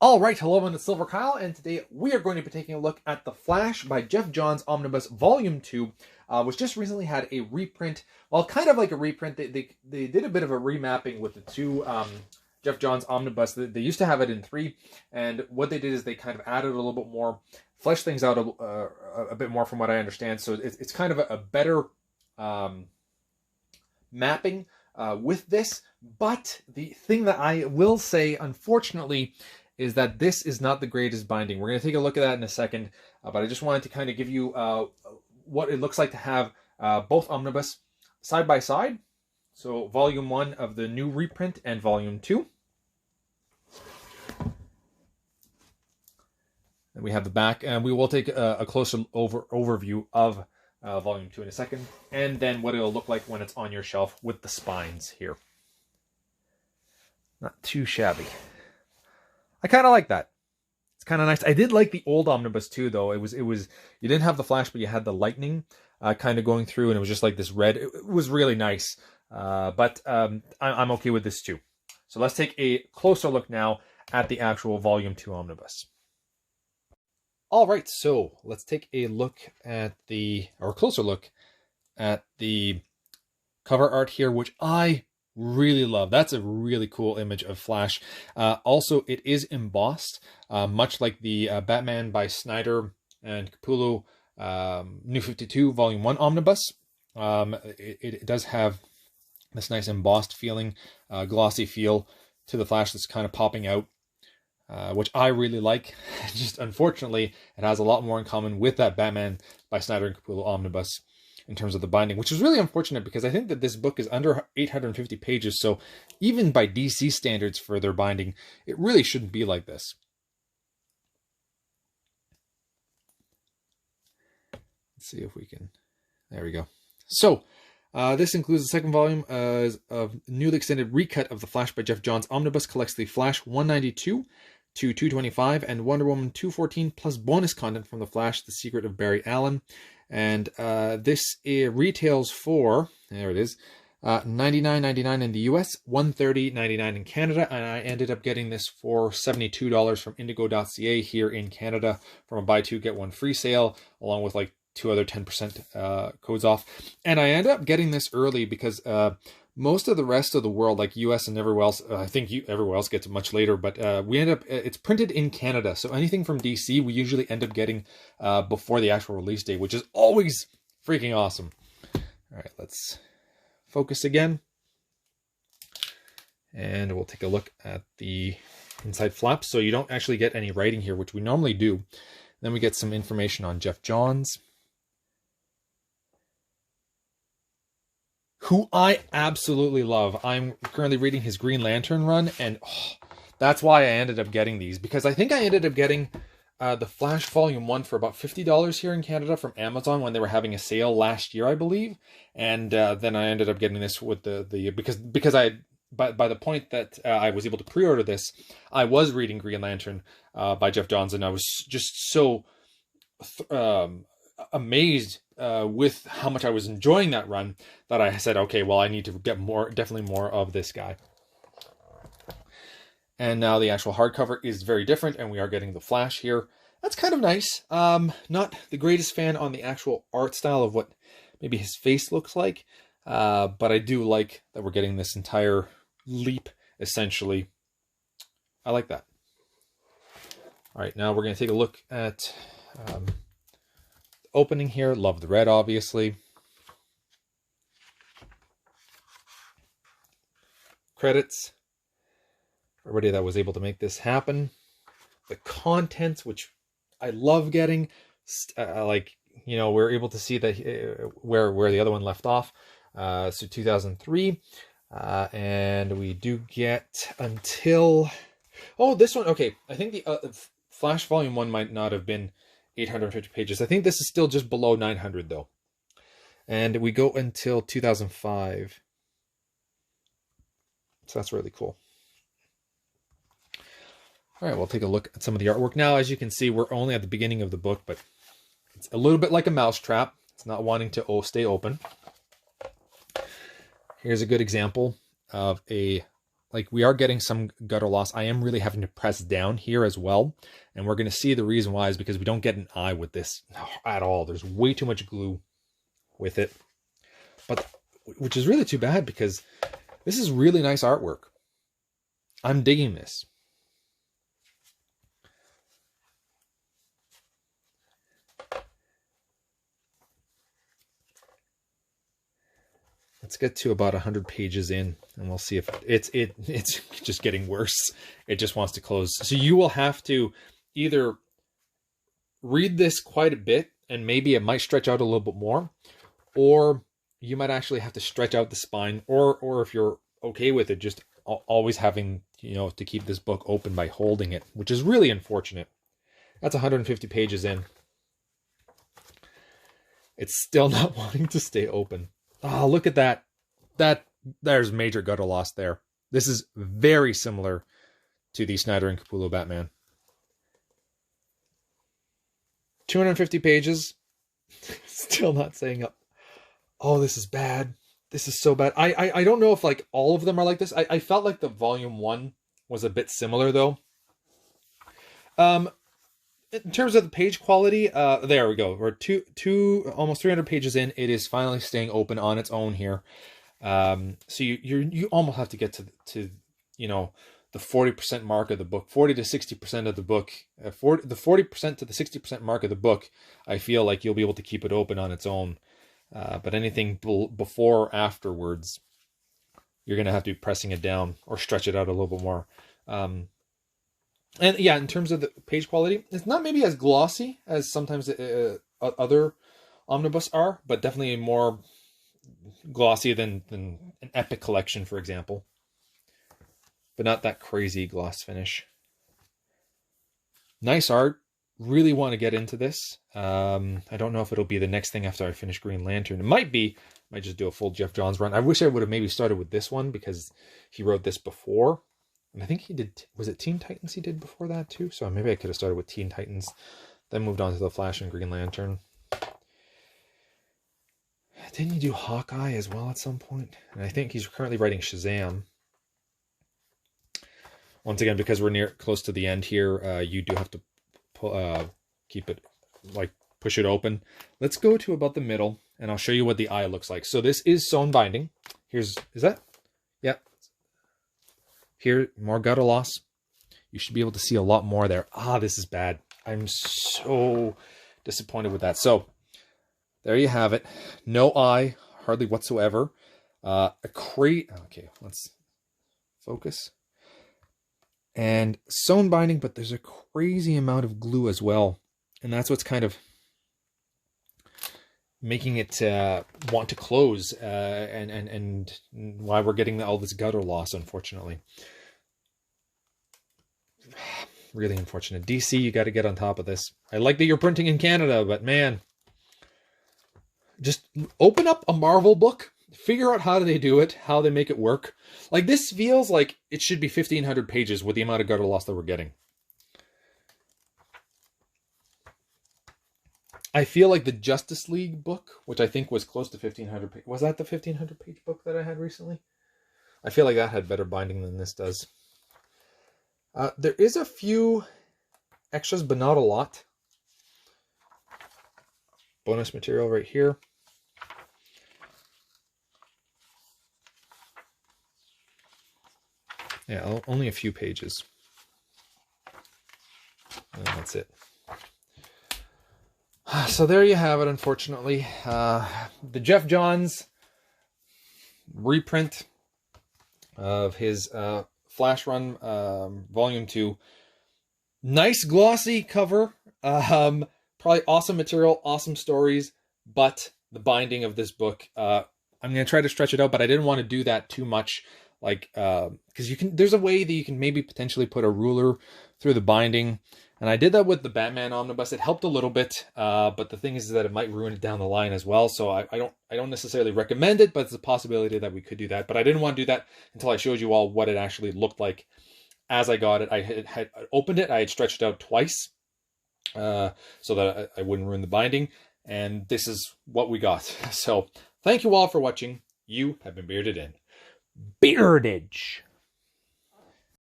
All right, hello, I'm Silver Kyle, and today we are going to be taking a look at The Flash by Geoff Johns Omnibus Volume 2, which just recently had a reprint. Well, kind of like a reprint. They did a bit of a remapping with the two Geoff Johns Omnibus. They used to have it in 3, and what they did is they kind of added a little bit more, fleshed things out a bit more from what I understand. So it's kind of a better mapping with this. But the thing that I will say, unfortunately, is that this is not the greatest binding. We're going to take a look at that in a second, but I just wanted to kind of give you what it looks like to have both omnibus side by side. So volume 1 of the new reprint and volume 2. And we have the back, and we will take a closer overview of volume 2 in a second, and then what it'll look like when it's on your shelf with the spines here. Not too shabby. I kind of like that. It's kind of nice. I did like the old omnibus too, though. It was you didn't have the Flash, but you had the lightning kind of going through, and it was just like this red. It was really nice. But I'm okay with this too. So let's take a closer look now at the actual volume 2 omnibus. All right, so let's take a look at closer look at the cover art here, which I really love. That's a really cool image of Flash. Also, it is embossed, much like the Batman by Snyder and Capullo New 52 Volume 1 Omnibus. It does have this nice embossed feeling, glossy feel to the Flash that's kind of popping out, which I really like. Just unfortunately, it has a lot more in common with that Batman by Snyder and Capullo Omnibus in terms of the binding, which is really unfortunate because I think that this book is under 850 pages, so even by DC standards for their binding, it really shouldn't be like this. Let's see if we can... There we go. So, this includes the second volume of newly extended recut of The Flash by Geoff Johns Omnibus, collects The Flash 192 to 225 and Wonder Woman 214, plus bonus content from The Flash, The Secret of Barry Allen. And this retails for, there it is, $99.99 in the US, $130.99 in Canada, and I ended up getting this for $72 from indigo.ca here in Canada from a buy two get one free sale, along with like 2 other 10% codes off. And I ended up getting this early because most of the rest of the world, like US and everywhere else, I think everywhere else gets it much later, but we end up, it's printed in Canada. So anything from DC, we usually end up getting before the actual release date, which is always freaking awesome. All right, let's focus again. And we'll take a look at the inside flaps. So you don't actually get any writing here, which we normally do. Then we get some information on Geoff Johns, who I absolutely love. I'm currently reading his Green Lantern run, and that's why I ended up getting these, because I think I ended up getting the Flash Volume 1 for about $50 here in Canada from Amazon when they were having a sale last year, I believe. And then I ended up getting this with because I by the point that I was able to pre-order this, I was reading Green Lantern by Geoff Johns, and I was just so amazed with how much I was enjoying that run that I said, okay, well, I need to get definitely more of this guy. And now the actual hardcover is very different, and we are getting the Flash here. That's kind of nice. Not the greatest fan on the actual art style of what maybe his face looks like, but I do like that we're getting this entire leap, essentially. I like that. All right, now we're going to take a look at opening here. Love the red, obviously. Credits. Everybody that was able to make this happen. The contents, which I love getting. Like, you know, we're able to see that where the other one left off. So 2003. And we do get until... Oh, this one. Okay, I think the Flash Volume 1 might not have been 850 pages. I think this is still just below 900 though. And we go until 2005. So that's really cool. All right, we'll take a look at some of the artwork. Now, as you can see, we're only at the beginning of the book, but it's a little bit like a mousetrap. It's not wanting to stay open. Here's a good example of a like we are getting some gutter loss. I am really having to press down here as well. And we're going to see the reason why is because we don't get an eye with this at all. There's way too much glue with it, but which is really too bad because this is really nice artwork. I'm digging this. Let's get to about 100 pages in and we'll see if it's just getting worse. It just wants to close. So you will have to either read this quite a bit and maybe it might stretch out a little bit more, or you might actually have to stretch out the spine, or if you're okay with it, just always having, you know, to keep this book open by holding it, which is really unfortunate. That's 150 pages in. It's still not wanting to stay open. Oh, look at that. There's major gutter loss there. This is very similar to the Snyder and Capullo Batman. 250 pages. Still not staying up. Oh, this is bad. This is so bad. I don't know if like all of them are like this. I felt like the volume 1 was a bit similar though. In terms of the page quality, there we go. We're almost 300 pages in. It is finally staying open on its own here. So you almost have to get to you know, the 40% mark of the book, 40 to 60% of the book, the 40% to the 60% mark of the book. I feel like you'll be able to keep it open on its own. But anything before or afterwards, you're going to have to be pressing it down or stretch it out a little bit more. And yeah, in terms of the page quality, it's not maybe as glossy as sometimes other omnibus are, but definitely more glossy than an Epic collection, for example. But not that crazy gloss finish. Nice art. Really want to get into this. I don't know if it'll be the next thing after I finish Green Lantern. It might be. I might just do a full Geoff Johns run. I wish I would have maybe started with this one because he wrote this before. And I think he did, was it Teen Titans he did before that too? So maybe I could have started with Teen Titans, then moved on to The Flash and Green Lantern. Didn't he do Hawkeye as well at some point? And I think he's currently writing Shazam. Once again, because we're close to the end here, you do have to keep it, like push it open. Let's go to about the middle and I'll show you what the eye looks like. So this is sewn binding. Is that? Yeah. Here, more gutter loss. You should be able to see a lot more there. Ah, this is bad. I'm so disappointed with that. There you have it. No eye, hardly whatsoever. Okay, let's focus. And sewn binding, but there's a crazy amount of glue as well. And that's what's kind of making it want to close and why we're getting all this gutter loss, unfortunately. Really unfortunate. DC, you got to get on top of this. I like that you're printing in Canada, but man, just open up a Marvel book, figure out how do they do it, how they make it work. Like this feels like it should be 1,500 pages with the amount of gutter loss that we're getting. I feel like the Justice League book, which I think was close to 1,500 pages. Was that the 1,500 page book that I had recently? I feel like that had better binding than this does. There is a few extras, but not a lot. Bonus material right here. Yeah, only a few pages. And that's it. So there you have it, unfortunately. The Geoff Johns reprint of his Flash Run Volume 2. Nice glossy cover. Probably awesome material, awesome stories, but the binding of this book, I'm going to try to stretch it out, but I didn't want to do that too much. Like, because there's a way that you can maybe potentially put a ruler through the binding. And I did that with the Batman Omnibus. It helped a little bit, but the thing is that it might ruin it down the line as well. So I don't necessarily recommend it, but it's a possibility that we could do that. But I didn't want to do that until I showed you all what it actually looked like as I got it. I had opened it. I had stretched it out twice so that I wouldn't ruin the binding. And this is what we got. So thank you all for watching. You have been bearded in. Beardage.